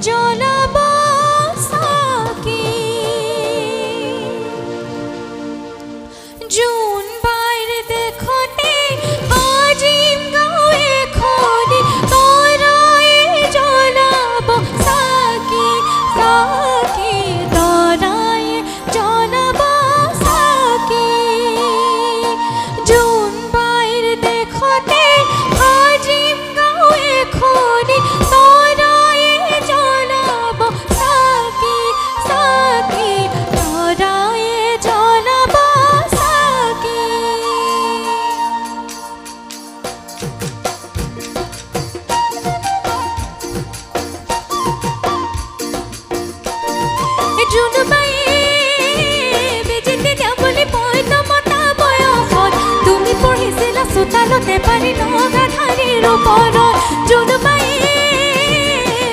জ্বলাব চাকি জোন বাইৰ দেখতে আজিম গাঁও এখনি তৰাই জ্বলাব চাকি চাকি তৰাই জ্বলাব চাকি জোন বাইৰ দেখতে আজিম গাঁও এখনি তৰাই জ্বলাব চাকি চাকি তৰাই জ্বলাব চাকি জোন বাইয়ে বেজিতে যাবলৈ পইতমতা বয়সত তুমি পঢ়িছিলা চোতালতে পাৰি নগাধাৰীৰ ওপৰত জোন বাইয়ে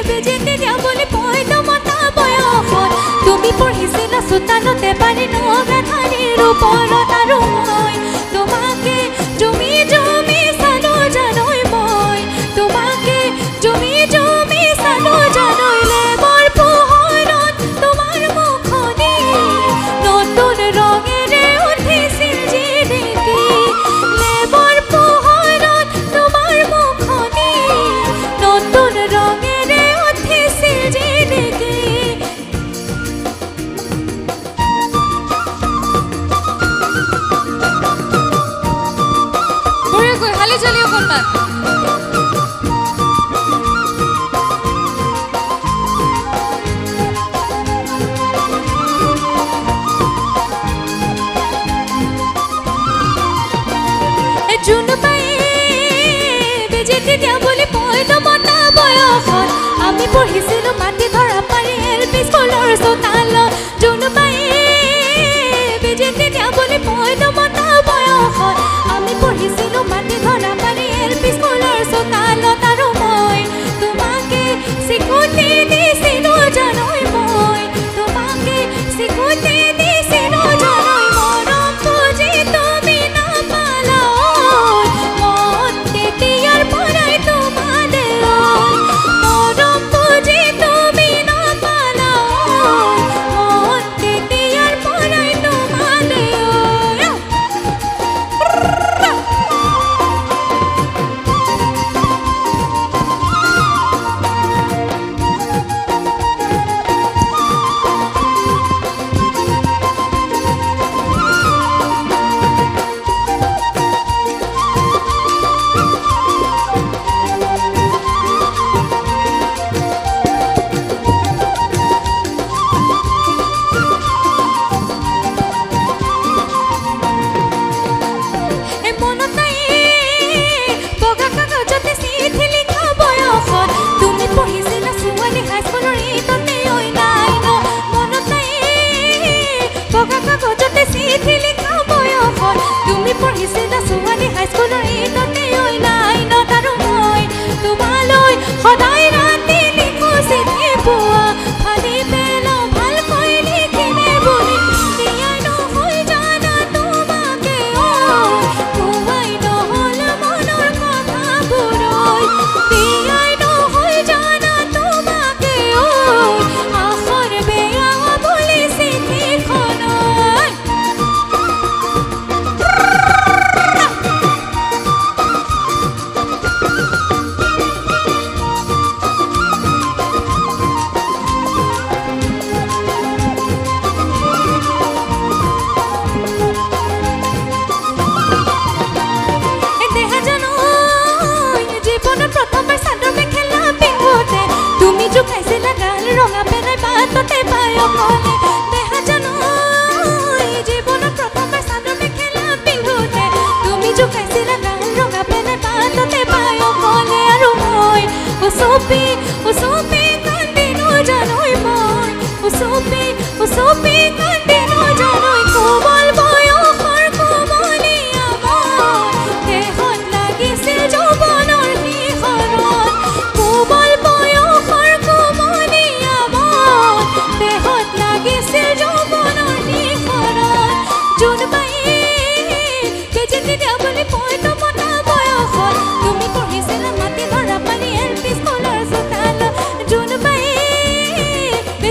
বেজিতে যাবলৈ পইতমতা বয়সত তুমি পঢ়িছিলা চোতালতে পাৰি নগাধাৰীৰ ওপৰত আৰু মই তোমাকে জুমি জুমি চালো জানৈ মই তোমাকে জুমি জুমি চালো জানৈ লেমৰ পোহৰত তোমাৰ মুখনি নতুন ৰঙেৰে উঠিছিল জিলিকি লেমৰ পোহৰত তোমাৰ মুখনি নতুন ৰঙেৰে উঠিছিল জিলিকি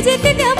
বেজী তেতিয়া